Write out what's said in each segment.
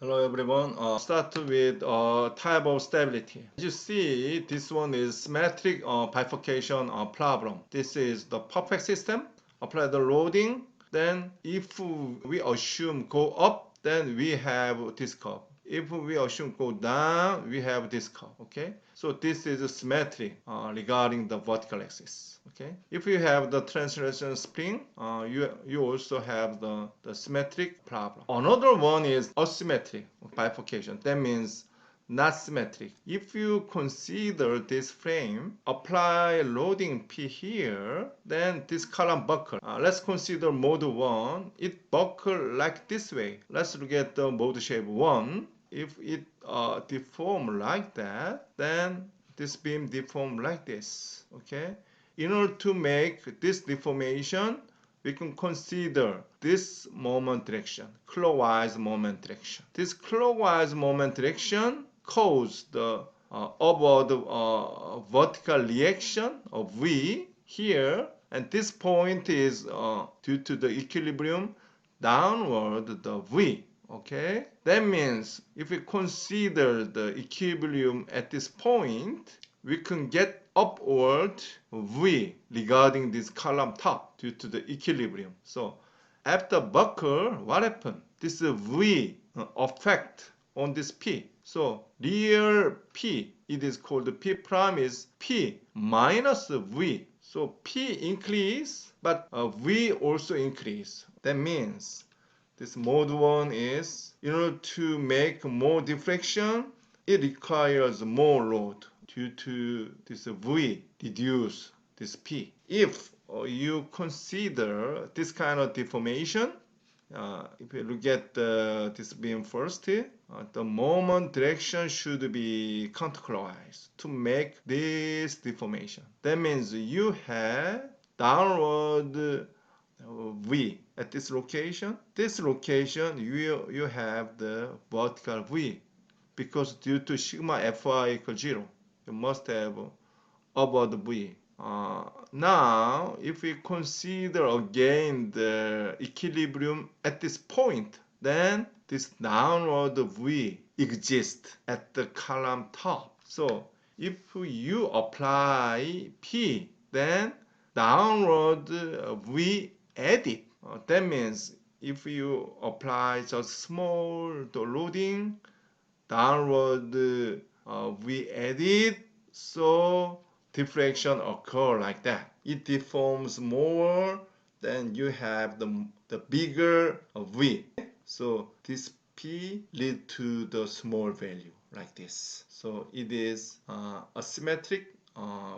Hello everyone. Start with type of stability. As you see, this one is symmetric bifurcation problem. This is the perfect system. Apply the loading. Then if we assume go up, then we have this curve. If we assume go down, we have this curve. Okay. So this is a symmetry regarding the vertical axis. Okay. If you have the translation spring, you also have the symmetric problem. Another one is asymmetric bifurcation. That means not symmetric. If you consider this frame, apply loading P here, then this column buckle. Let's consider mode 1. It buckle like this way. Let's look at the mode shape 1. If it deform like that, then this beam deform like this. Okay. In order to make this deformation, we can consider this moment direction, clockwise moment direction. This clockwise moment direction cause the upward vertical reaction of V here, and this point is due to the equilibrium downward the V. Okay, that means if we consider the equilibrium at this point, we can get upward V regarding this column top due to the equilibrium. So after buckle, what happened? This V effect on this P. So real P, it is called P prime, is P minus V. So P increase, but V also increase. That means this mode 1 is, in order to make more deflection, it requires more load due to this V reduce this P. If you consider this kind of deformation, if you look at this beam first, the moment direction should be counterclockwise to make this deformation. That means you have downward V at this location. This location you have the vertical V, because due to sigma Fy equals 0, you must have upward V. Now, if we consider again the equilibrium at this point, then this downward V exists at the column top. So if you apply P, then downward V added. That means if you apply just small loading, downward V added, so deflection occur like that. It deforms more, then you have the bigger V. So this P lead to the small value like this. So it is a symmetric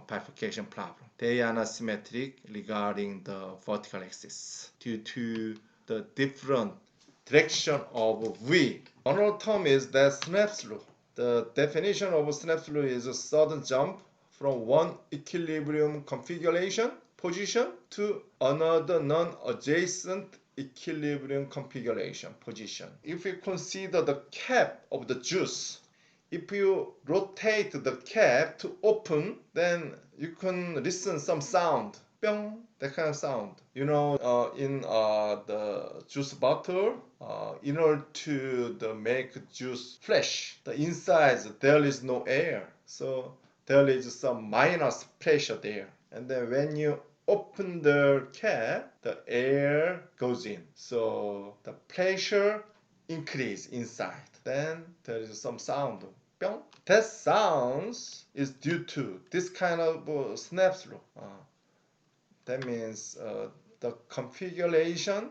bifurcation problem. They are not symmetric regarding the vertical axis due to the different direction of V. Another term is that Snap's law. The definition of Snap's law is a sudden jump from one equilibrium configuration position to another non-adjacent equilibrium configuration position. If you consider the cap of the juice, if you rotate the cap to open, then you can listen some sound. Pyong, that kind of sound. You know, in the juice bottle, in order to make juice fresh, the inside there is no air. So there is some minus pressure there. And then when you open the cap, the air goes in. So the pressure increase inside. Then there is some sound. Pyong. That sounds is due to this kind of Snap's law. That means the configuration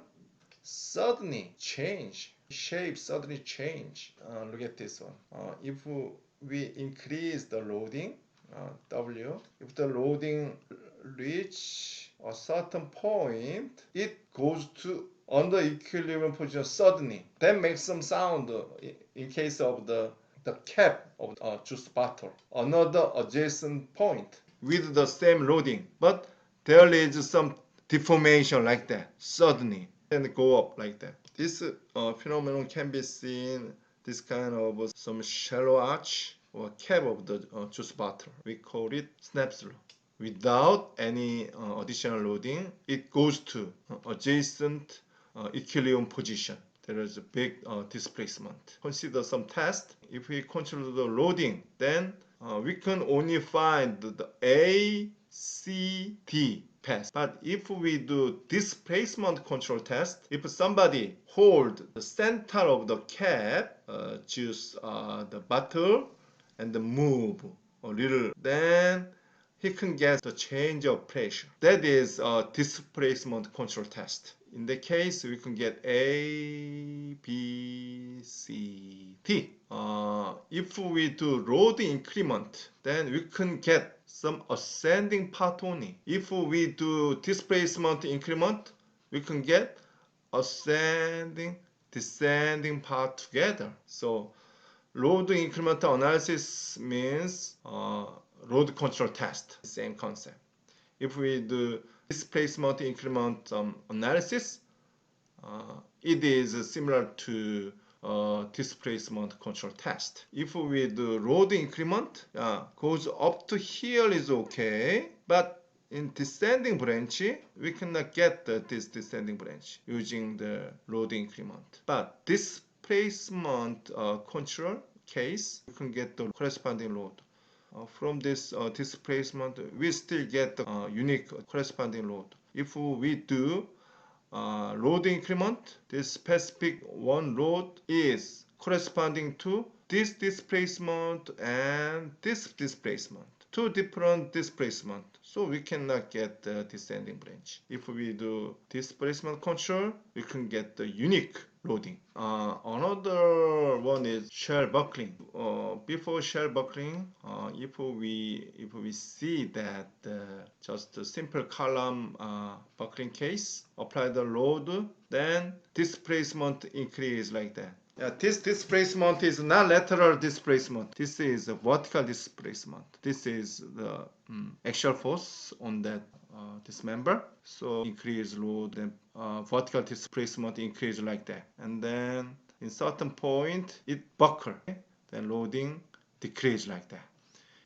suddenly change, shape suddenly change. Look at this one. If we increase the loading, W, if the loading reach a certain point, it goes to under equilibrium position suddenly. That makes some sound in case of the cap of the juice bottle. Another adjacent point with the same loading, but there is some deformation like that suddenly and go up like that. This phenomenon can be seen this kind of some shallow arch or cap of the juice bottle. We call it Snap's law. Without any additional loading, it goes to adjacent equilibrium position. there is a big displacement. Consider some test. If we control the loading, then we can only find the A, C, D path. But if we do displacement control test, if somebody hold the center of the cap, choose the bottle, and move a little, then he can get the change of pressure. That is a displacement control test. In the case, we can get A, B, C, D. If we do load increment, then we can get some ascending part only. If we do displacement increment, we can get ascending, descending part together. So load increment analysis means load control test, same concept. If we do displacement increment analysis, it is similar to displacement control test. If we do load increment, goes up to here is okay, but in descending branch, we cannot get this descending branch using the load increment. But displacement control case, you can get the corresponding load. From this displacement, we still get the unique corresponding load. If we do load increment, this specific one load is corresponding to this displacement and this displacement. Two different displacement, so we cannot get the descending branch. If we do displacement control, we can get the unique loading. Another one is shell buckling. Before shell buckling, if we see that just a simple column buckling case, apply the load, then displacement increase like that. This displacement is not lateral displacement. This is a vertical displacement. This is the axial force on that this member. So increase load and vertical displacement increase like that. And then in certain point it buckle. Then loading decrease like that.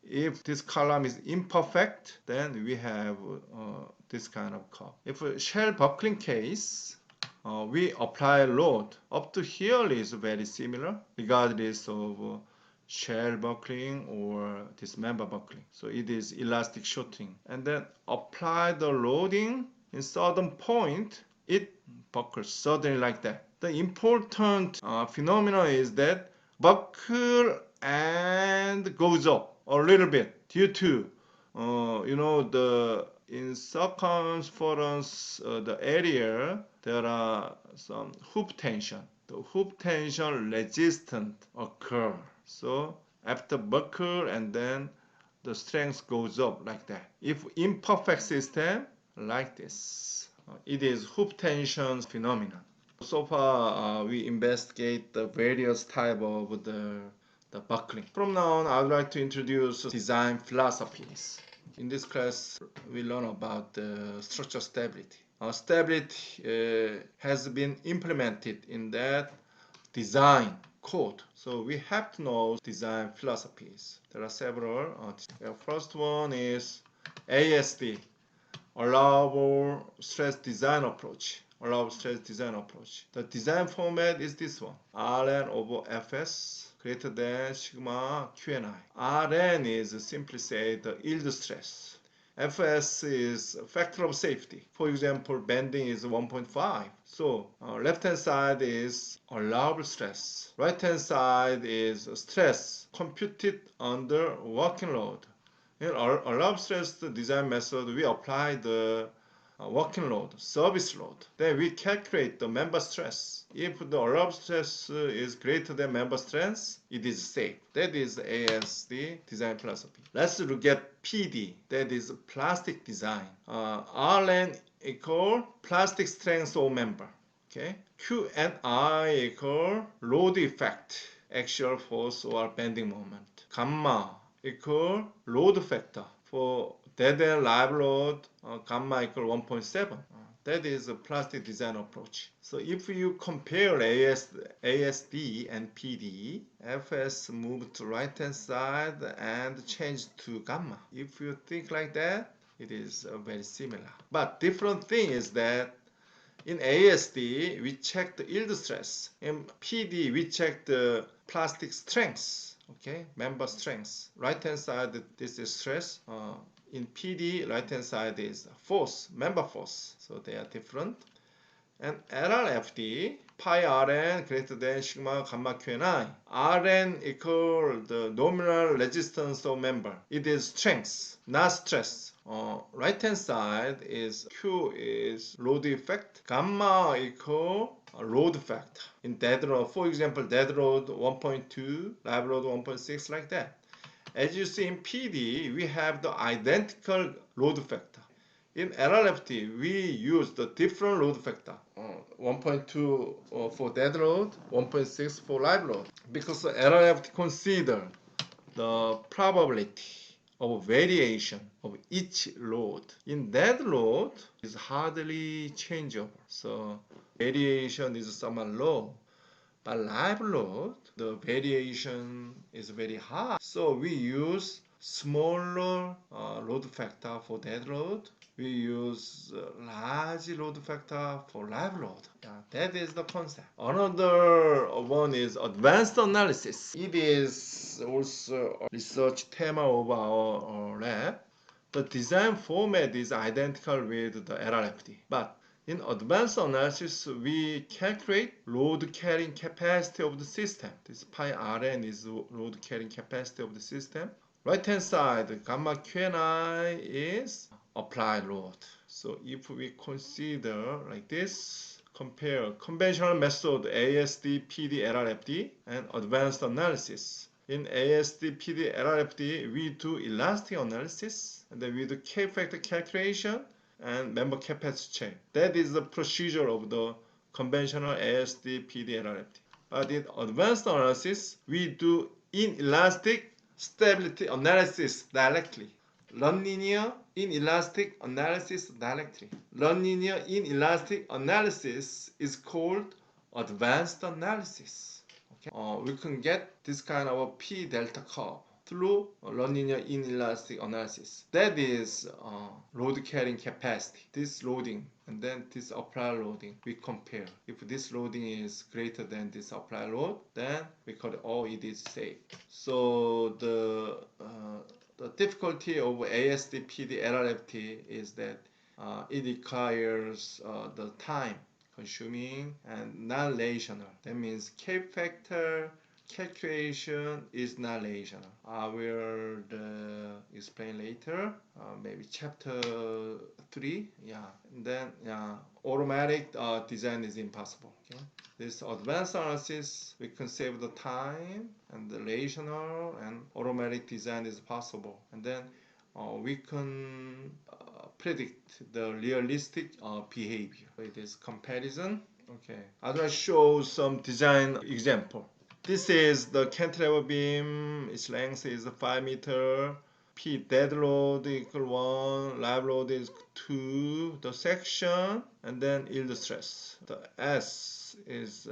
If this column is imperfect, then we have this kind of curve. If a shell buckling case, we apply load. Up to here is very similar, regardless of shell buckling or this member buckling. So it is elastic shortening. And then apply the loading in certain point, it buckles suddenly like that. The important phenomena is that buckle and goes up a little bit due to the in circumference the area there are some hoop tension. The hoop tension resistant occur. So after buckle and then the strength goes up like that. If imperfect system like this, it is hoop tension phenomenon. So far we investigate the various type of the buckling. From now on, I would like to introduce design philosophies. In this class, we learn about structural stability. Stability has been implemented in that design code. So we have to know design philosophies. There are several. The first one is ASD, Allowable Stress Design Approach. Allowable Stress Design Approach. The design format is this one. Rn over Fs greater than sigma Qni. Rn is simply say the yield stress. Fs is factor of safety. For example, bending is 1.5. So left hand side is allowable stress. Right hand side is stress computed under working load. In allowable stress design method, we apply the working load, service load. Then we calculate the member stress. If the allowable stress is greater than member stress, it is safe. That is ASD design philosophy. Let's look at PD. That is plastic design. Rn equal plastic strength of member. Okay. Q and I equal load effect, axial force or bending moment. Gamma equal load factor. For dead and live load, gamma equal 1.7. That is a plastic design approach. So if you compare ASD and PD, Fs moved to right hand side and changed to gamma. If you think like that, it is very similar. But different thing is that In ASD, we check the yield stress. In PD, we check the plastic strength. Okay, member strength. Right hand side, this is stress. In PD, right hand side is force, member force. So they are different. And LRFD, pi Rn greater than sigma gamma Qni. Rn equal the nominal resistance of member. It is strength, not stress. Right hand side is Q is load effect. Gamma equal load factor. In dead load, for example, dead load 1.2, live load 1.6, like that. As you see in PD, we have the identical load factor. In LRFT, we use the different load factor. 1.2 for dead load, 1.6 for live load. Because the LRFT consider the probability of variation of each load. In dead load, is hardly changeable. So variation is somewhat low. But live load, the variation is very high. So we use smaller load factor for dead load. We use large load factor for live load. Yeah, that is the concept. Another one is advanced analysis. It is also a research theme of our lab. The design format is identical with the LRFD, but in advanced analysis, we calculate load carrying capacity of the system. This pi Rn is load carrying capacity of the system. Right hand side, gamma Qni is applied load. So if we consider like this, compare conventional method ASD, PD, LRFD and advanced analysis. In ASD, PD, LRFD, we do elastic analysis and then we do K-factor calculation and member capacity check. That is the procedure of the conventional ASD, PD, LRFD. But in advanced analysis, we do inelastic stability analysis directly. Non-linear inelastic analysis directly. Non-linear inelastic analysis is called advanced analysis. Okay? We can get this kind of a P delta curve through non-linear inelastic analysis. That is load carrying capacity. This loading and then this applied loading, we compare. If this loading is greater than this applied load, then we call it, oh, it is safe. So the difficulty of ASD, PD, LRFT is that it requires the time consuming and non-relational. That means K-factor calculation is not relational. I will explain later, maybe chapter 3. Yeah, and then automatic design is impossible. Okay, this advanced analysis we can save the time, and the relational and automatic design is possible, and then we can predict the realistic behavior. It is comparison. Okay, I'll just show some design example. This is the cantilever beam. Its length is 5 meters. P dead load equal 1, live load is 2, the section, and then yield stress. The S is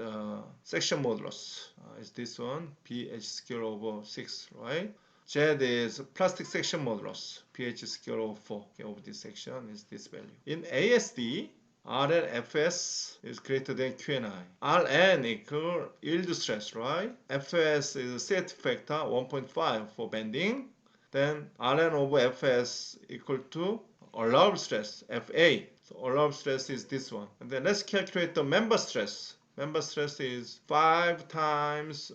section modulus, is this one, pH square over 6, right? Z is plastic section modulus, pH square over 4, okay, of this section is this value. In ASD, RNFS is greater than QNI. Rn equal yield stress, right? Fs is set factor 1.5 for bending. Then Rn over Fs equal to allowed stress, Fa. So allowed stress is this one. And then let's calculate the member stress. Member stress is 5 times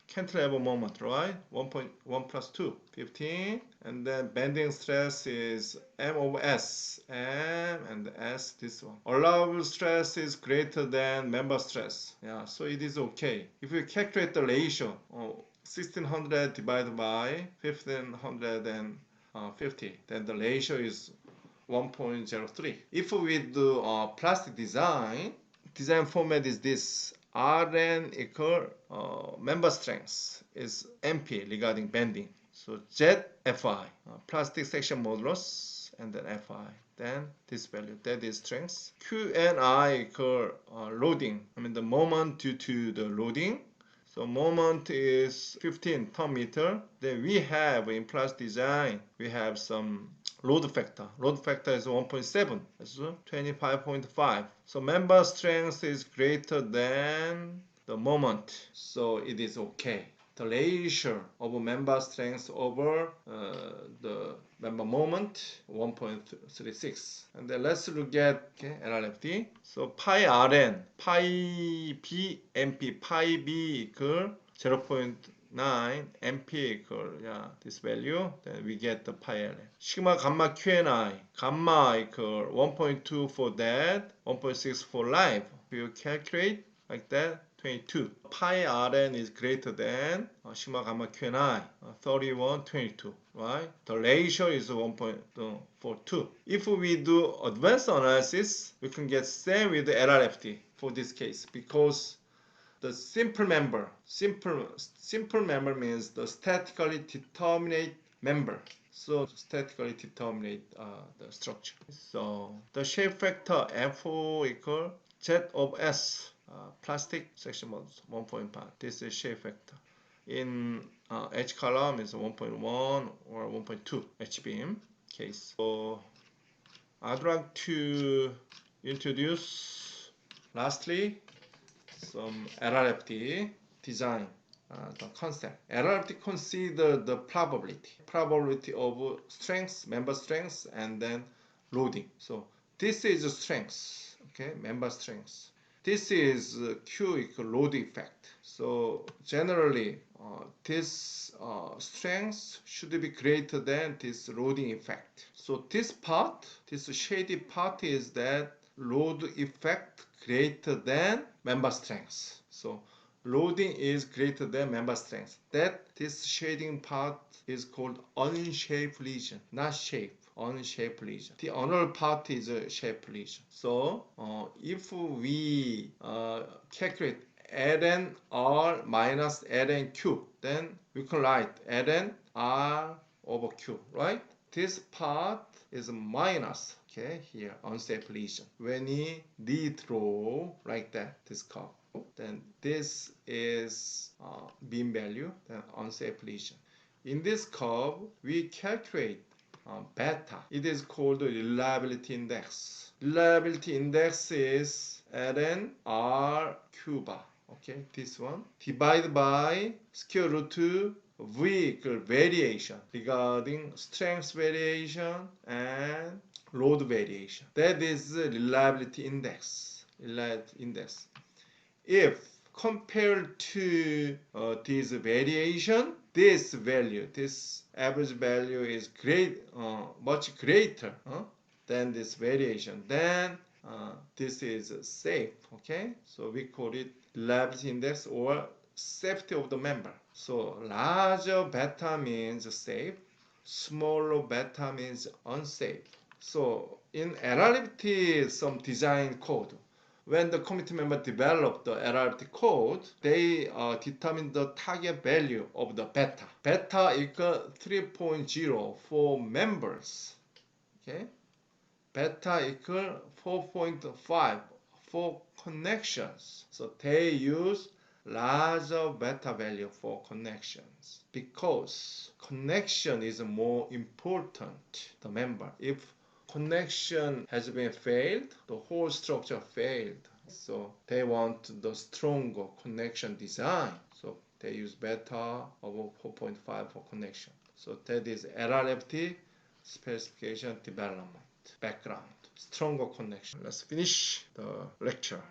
cantilever moment, right? 1.1 plus 2, 15. And then bending stress is M over S. M and S, this one. Allowable stress is greater than member stress. Yeah, so it is okay. If we calculate the ratio, 1600 divided by 1550, then the ratio is 1.03. If we do plastic design format is this. Rn equal member strength is MP regarding bending. So Z Fi, plastic section modulus, and then Fi. Then this value, that is strength. Q and I equal loading, the moment due to the loading. So moment is 15 ton meter. Then we have in plastic design, we have some load factor. Load factor is 1.7. That's 25.5. So member strength is greater than the moment. So it is okay. The ratio of member strength over the member moment 1.36. And then let's look at LRFT. So pi Rn, pi B MP, pi B equal 0.9 MP equal this value, then we get the pi Rn. Sigma gamma QNI, gamma equal 1.2 for that, 1.6 for live. If you calculate like that, 22. Pi Rn is greater than sigma gamma QNI, 31, 22, right? The ratio is 1.42. If we do advanced analysis, we can get same with the LRFT for this case, because the simple member means the statically determinate member. So statically determinate the structure. So the shape factor F equal Z of S. Plastic section mode 1.5. This is shape factor. In H column is 1.1 or 1.2 H beam case. So I'd like to introduce lastly some LRFT design. The concept. LRFT consider the probability of strength, member strength, and then loading. So this is strength, okay, member strength. This is Q equal load effect. So generally, this strength should be greater than this loading effect. So this part, this shaded part, is that load effect greater than member strength. So loading is greater than member strength. This shading part is called unshaped lesion, not shape. Unshaped lesion. The other part is a shaped lesion. So if we calculate ln r minus ln q, then we can write ln r over q, right? This part is minus, okay, here, unsafe lesion. When we redraw like that, this curve, then this is mean value, then unsafe lesion. In this curve, we calculate beta. It is called reliability index. Reliability index is ln r q bar. Okay, this one divided by square root v equal variation regarding strength variation and load variation. That is reliability index. Reliability index. If compared to this variation, this value, this average value is much greater than this variation, then this is safe. Okay, so we call it reliability index or safety of the member. So larger beta means safe, smaller beta means unsafe. So in LRFT, some design code, when the committee member developed the LRFT code, they determined the target value of the beta. Beta equal 3.0 for members. Okay, beta equal 4.5 for connections. So they use larger beta value for connections because connection is more important. The member, if connection has been failed, the whole structure failed. So they want the stronger connection design. So they use beta over 4.5 for connection. So that is LRFT specification development background. Stronger connection. Let's finish the lecture.